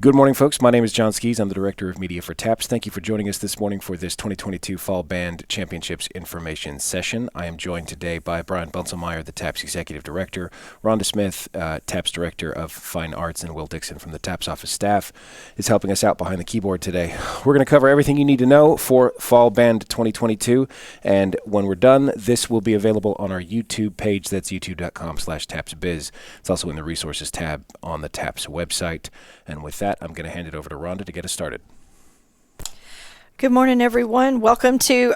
Good morning, folks. My name is John Skees. I'm the Director of Media for TAPS. Thank you for joining us this morning for this 2022 Fall Band Championships information session. I am joined today by Brian Bunselmeyer, the TAPS Executive Director, Rhonda Smith, TAPS Director of Fine Arts, and Will Dixon from the TAPS office staff is helping us out behind the keyboard today. We're going to cover everything you need to know for Fall Band 2022, and when we're done, this will be available on our YouTube page. That's youtube.com/TAPSBiz. It's also in the Resources tab on the TAPS website. And with that, I'm going to hand it over to Rhonda to get us started. Good morning, everyone. Welcome to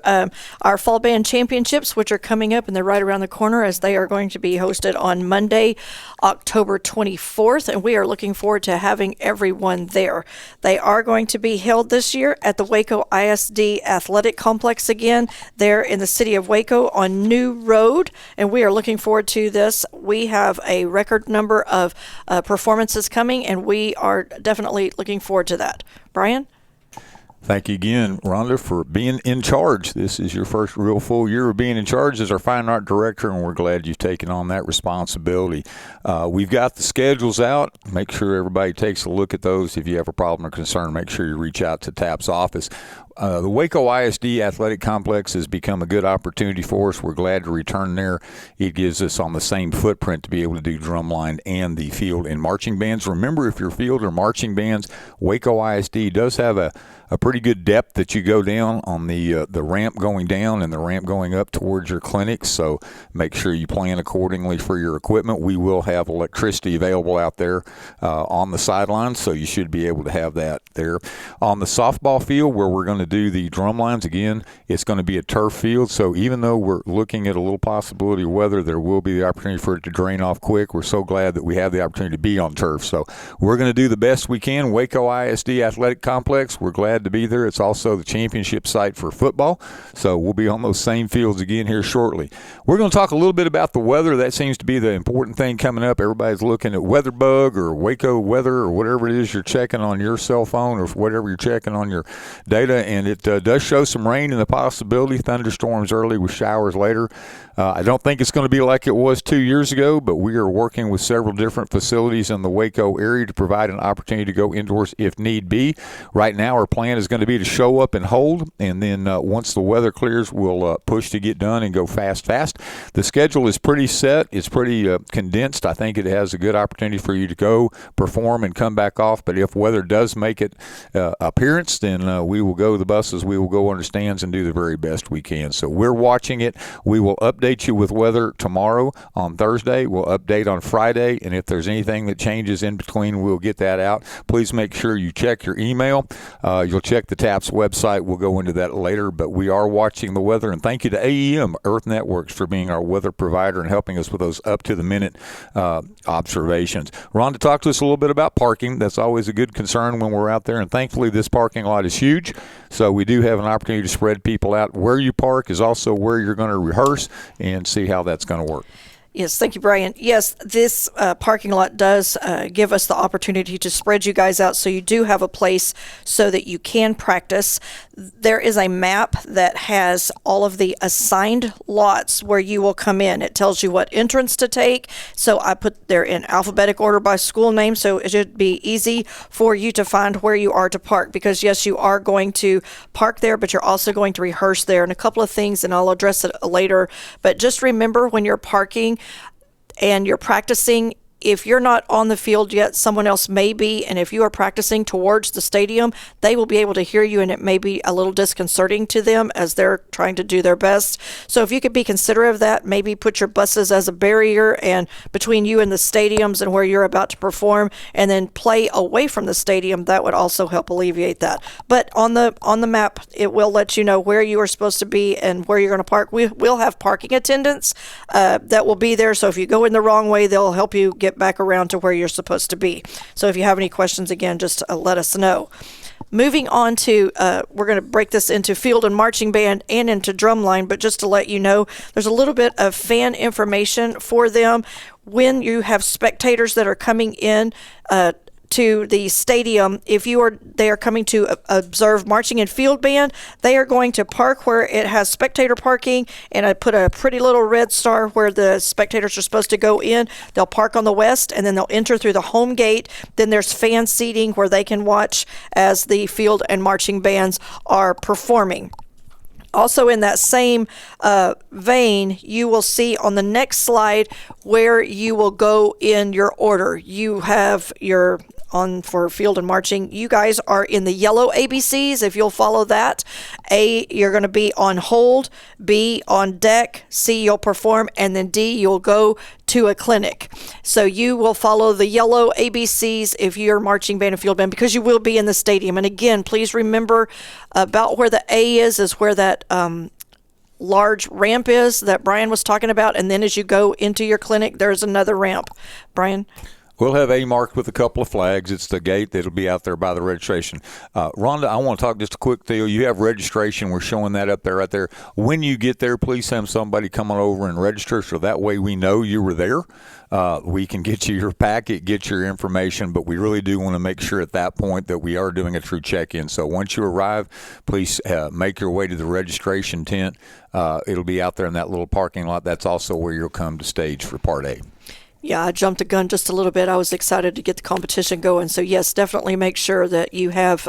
our Fall Band Championships, which are coming up, and they're right around the corner as they are going to be hosted on Monday, October 24th, and we are looking forward to having everyone there. They are going to be held this year at the Waco ISD Athletic Complex again, there in the city of Waco on New Road, and we are looking forward to this. We have a record number of performances coming, and we are definitely looking forward to that. Brian? Thank you again, Rhonda, for being in charge. This is your first real full year of being in charge as our Fine Art Director, and we're glad you've taken on that responsibility. We've got the schedules out. Make sure everybody takes a look at those. If you have a problem or concern, make sure you reach out to TAP's office. The Waco ISD Athletic Complex has become a good opportunity for us. We're glad to return there. It gives us on the same footprint to be able to do drumline and the field and marching bands. Remember, if you're field or marching bands, Waco ISD does have a pretty good depth that you go down on the ramp going down and the ramp going up towards your clinics. So make sure you plan accordingly for your equipment. We will have electricity available out there on the sidelines, so you should be able to have that there. On the softball field, where we're going to do the drum lines, again, it's going to be a turf field. So even though we're looking at a little possibility of weather, there will be the opportunity for it to drain off quick. We're so glad that we have the opportunity to be on turf. So we're going to do the best we can. Waco ISD Athletic Complex, we're glad to be there. It's also the championship site for football, so we'll be on those same fields again here shortly. We're going to talk a little bit about the weather. That seems to be the important thing coming up. Everybody's looking at WeatherBug or Waco weather or whatever it is you're checking on your cell phone or whatever you're checking on your data, and it does show some rain and the possibility, thunderstorms early with showers later. I don't think it's going to be like it was 2 years ago, but we are working with several different facilities in the Waco area to provide an opportunity to go indoors if need be. Right now, our plan is going to be to show up and hold, and then once the weather clears, we'll push to get done and go fast. The schedule is pretty set. It's pretty condensed. I think it has a good opportunity for you to go perform and come back off, but if weather does make it appearance, then we will go the buses, we will go under stands and do the very best we can. So we're watching it. We will update you with weather tomorrow on Thursday. We'll update on Friday, and if there's anything that changes in between, we'll get that out. Please make sure you check your email. You'll check the TAPS website. We'll go into that later, but we are watching the weather, and thank you to AEM Earth Networks for being our weather provider and helping us with those up-to-the-minute observations. Rhonda, talk to us a little bit about parking. That's always a good concern when we're out there, and thankfully this parking lot is huge, so we do have an opportunity to spread people out. Where you park is also where you're going to rehearse and see how that's going to work. Yes, thank you, Brian. Yes, this parking lot does give us the opportunity to spread you guys out so you do have a place so that you can practice. There is a map that has all of the assigned lots where you will come in. It tells you what entrance to take. So I put there in alphabetic order by school name, so it should be easy for you to find where you are to park, because yes, you are going to park there, but you're also going to rehearse there. And a couple of things, and I'll address it later, but just remember when you're parking and you're practicing, if you're not on the field yet, someone else may be, and if you are practicing towards the stadium, they will be able to hear you, and it may be a little disconcerting to them as they're trying to do their best. So if you could be considerate of that, maybe put your buses as a barrier and between you and the stadiums and where you're about to perform, and then play away from the stadium. That would also help alleviate that. But on the map, it will let you know where you are supposed to be and where you're going to park. We will have parking attendants that will be there, so if you go in the wrong way, they'll help you get back around to where you're supposed to be. So if you have any questions, again, just let us know. Moving on to, we're going to break this into field and marching band and into drumline, but just to let you know, there's a little bit of fan information for them. When you have spectators that are coming in to the stadium, if they are coming to observe marching and field band, they are going to park where it has spectator parking, and I put a pretty little red star where the spectators are supposed to go in. They'll park on the west, and then they'll enter through the home gate. Then there's fan seating where they can watch as the field and marching bands are performing. Also in that same vein, you will see on the next slide where you will go in your order. You have your for field and marching. You guys are in the yellow ABCs. If you'll follow that, A, you're going to be on hold, B, on deck, C, you'll perform, and then D, you'll go to a clinic. So you will follow the yellow ABCs if you're marching band and field band, because you will be in the stadium. And again, please remember about where the A is where that large ramp is that Brian was talking about. And then as you go into your clinic, there's another ramp. Brian? We'll have A marked with a couple of flags. It's the gate that'll be out there by the registration. Rhonda, I want to talk just a quick deal. You have registration. We're showing that up there, right there. When you get there, please have somebody come on over and register, so that way we know you were there. We can get you your packet, get your information, but we really do want to make sure at that point that we are doing a true check-in. So once you arrive, please make your way to the registration tent. It'll be out there in that little parking lot. That's also where you'll come to stage for Part A. Yeah, I jumped the gun just a little bit. I was excited to get the competition going. So, yes, definitely make sure that you have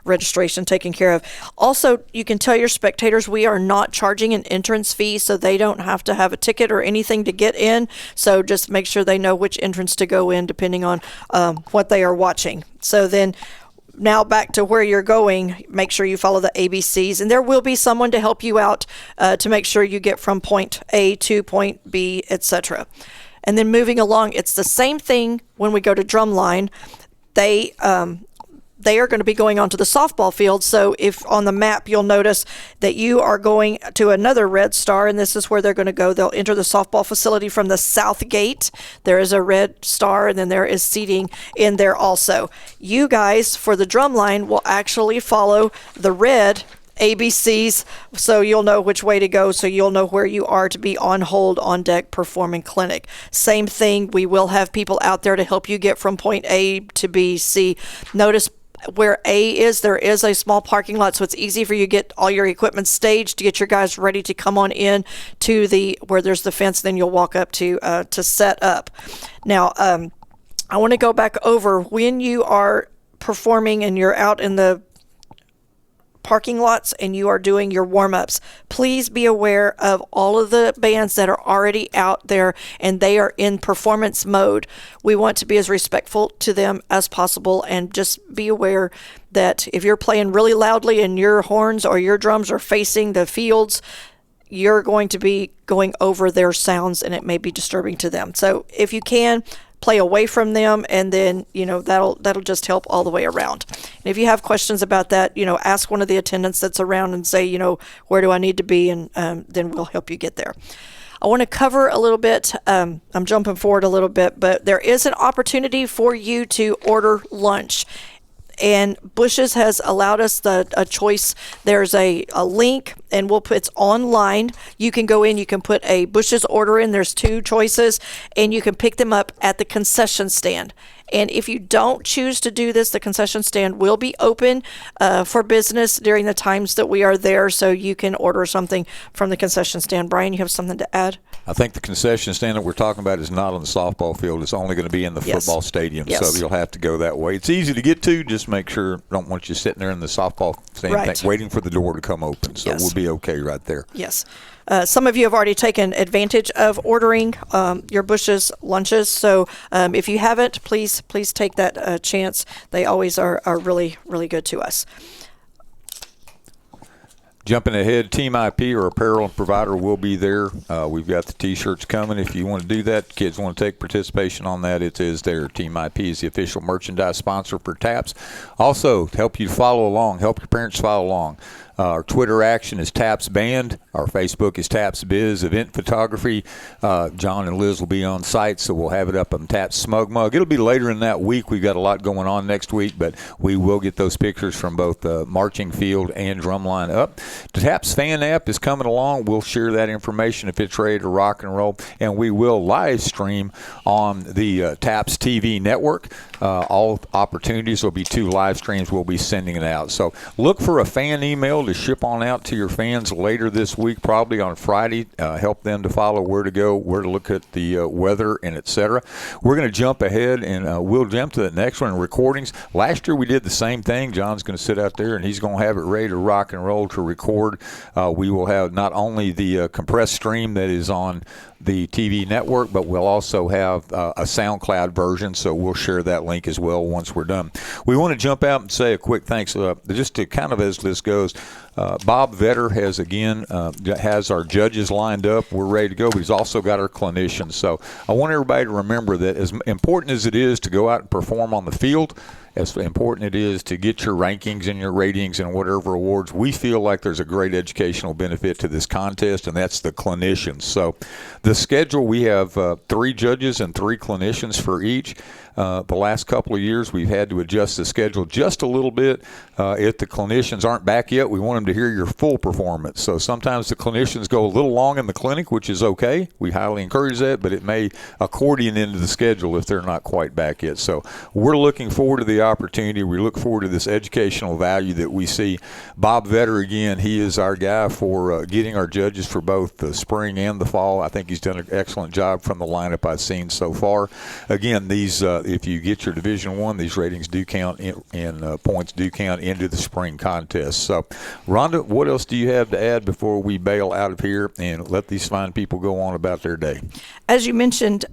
registration taken care of. Also, you can tell your spectators we are not charging an entrance fee, so they don't have to have a ticket or anything to get in. So just make sure they know which entrance to go in depending on what they are watching. So then now back to where you're going, make sure you follow the ABCs, and there will be someone to help you out to make sure you get from point A to point B, etc. And then moving along, it's the same thing when we go to drumline. They are going to be going onto the softball field. So if on the map you'll notice that you are going to another red star, and this is where they're going to go. They'll enter the softball facility from the south gate. There is a red star, and then there is seating in there also. You guys, for the drumline, will actually follow the red ABCs, so you'll know which way to go, so you'll know where you are to be on hold, on deck, performing clinic. Same thing, we will have people out there to help you get from point A to B, C. Notice where A is, there is a small parking lot, so it's easy for you to get all your equipment staged, to get your guys ready to come on in to the where there's the fence, then you'll walk up to set up. Now, I want to go back over when you are performing and you're out in the parking lots and you are doing your warm-ups. Please be aware of all of the bands that are already out there and they are in performance mode. We want to be as respectful to them as possible, and just be aware that if you're playing really loudly and your horns or your drums are facing the fields, you're going to be going over their sounds and it may be disturbing to them. So if you can, play away from them, and then that'll just help all the way around. And if you have questions about that, ask one of the attendants that's around and say, where do I need to be, and then we'll help you get there. I want to cover a little bit, I'm jumping forward a little bit, but there is an opportunity for you to order lunch. And Bush's has allowed us a choice. There's a link, and it's online. You can go in, you can put a Bush's order in. There's 2 choices, and you can pick them up at the concession stand. And if you don't choose to do this, the concession stand will be open for business during the times that we are there, so you can order something from the concession stand. Brian, you have something to add? I think the concession stand that we're talking about is not on the softball field. It's only going to be in the football stadium, so you'll have to go that way. It's easy to get to. Just make sure, don't want you sitting there in the softball stand waiting for the door to come open. So we'll be okay right there. Yes. Some of you have already taken advantage of ordering your Bush's lunches. So if you haven't, please take that chance. They always are really, really good to us. Jumping ahead, Team IP, or apparel provider, will be there. We've got the T-shirts coming. If you want to do that, kids want to take participation on that, it is there. Team IP is the official merchandise sponsor for TAPS. Also, to help you follow along, help your parents follow along. Our Twitter action is Taps Band. Our Facebook is Taps Biz Event Photography. John and Liz will be on site, so we'll have it up on Taps Smug Mug. It'll be later in that week. We've got a lot going on next week, but we will get those pictures from both the marching field and drumline up. The Taps fan app is coming along. We'll share that information if it's ready to rock and roll, and we will live stream on the Taps TV network. All opportunities will be 2 live streams. We'll be sending it out. So look for a fan email to ship on out to your fans later this week, probably on Friday. Help them to follow where to go, where to look at the weather, and etc. We're going to jump ahead, and we'll jump to the next one, recordings. Last year we did the same thing. John's going to sit out there, and he's going to have it ready to rock and roll to record. We will have not only the compressed stream that is on the TV network, but we'll also have a SoundCloud version, so we'll share that link as well once we're done. We want to jump out and say a quick thanks, just to kind of as this goes. Bob Vetter has our judges lined up. We're ready to go, but he's also got our clinicians. So I want everybody to remember that as important as it is to go out and perform on the field, as important it is to get your rankings and your ratings and whatever awards, we feel like there's a great educational benefit to this contest, and that's the clinicians. So the schedule, we have 3 judges and 3 clinicians for each. The last couple of years, we've had to adjust the schedule just a little bit. If the clinicians aren't back yet, we want them to hear your full performance. So sometimes the clinicians go a little long in the clinic, which is okay. We highly encourage that, but it may accordion into the schedule if they're not quite back yet. So we're looking forward to the opportunity. We look forward to this educational value that we see. Bob Vetter, again, he is our guy for getting our judges for both the spring and the fall. I think he's done an excellent job from the lineup I've seen so far. Again, these if you get your Division I, these ratings do count and points do count into the spring contest. So, Rhonda, what else do you have to add before we bail out of here and let these fine people go on about their day? As you mentioned,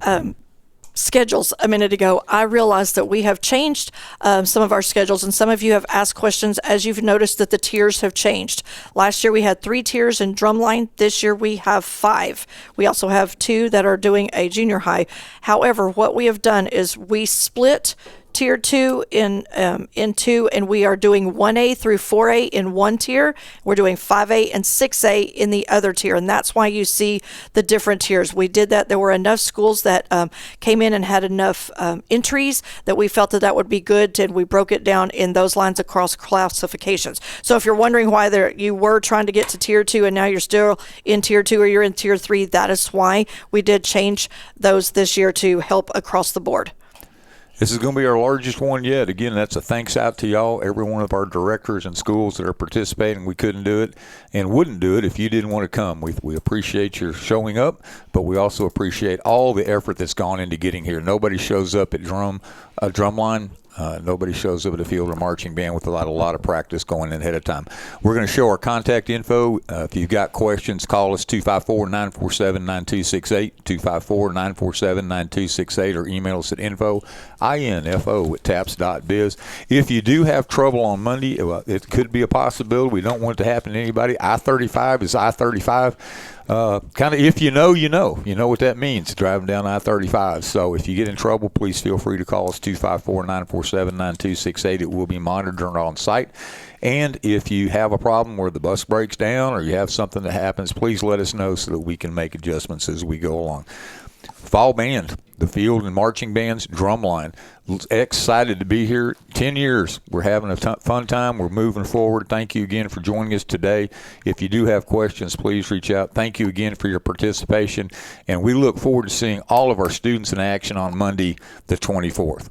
schedules a minute ago, I realized that we have changed some of our schedules, and some of you have asked questions as you've noticed that the tiers have changed. Last year we had 3 tiers in drumline. This year we have 5. We also have 2 that are doing a junior high. However, what we have done is we split Tier 2 in 2, and we are doing 1A through 4A in one tier. We're doing 5A and 6A in the other tier, and that's why you see the different tiers. We did that. There were enough schools that came in and had enough entries that we felt that would be good, and we broke it down in those lines across classifications. So if you're wondering why you were trying to get to Tier 2 and now you're still in Tier 2 or you're in Tier 3, that is why we did change those this year to help across the board. This is going to be our largest one yet. Again, that's a thanks out to y'all, every one of our directors and schools that are participating. We couldn't do it and wouldn't do it if you didn't want to come. We appreciate your showing up, but we also appreciate all the effort that's gone into getting here. Nobody shows up at drumline. Nobody shows up at a field or marching band with a lot of practice going in ahead of time. We're going to show our contact info. If you've got questions, call us 254-947-9268, 254-947-9268, or email us at info@taps.biz. If you do have trouble on Monday, it could be a possibility. We don't want it to happen to anybody. I-35 is I-35. Kind of, if you know what that means, driving down I-35. So if you get in trouble, please feel free to call us 254-947-9268. It will be monitored on site. And if you have a problem where the bus breaks down or you have something that happens, please let us know so that we can make adjustments as we go along. Fall band, the field and marching bands, drumline. Excited to be here. 10 years. We're having a fun time. We're moving forward. Thank you again for joining us today. If you do have questions, please reach out. Thank you again for your participation. And we look forward to seeing all of our students in action on Monday, the 24th.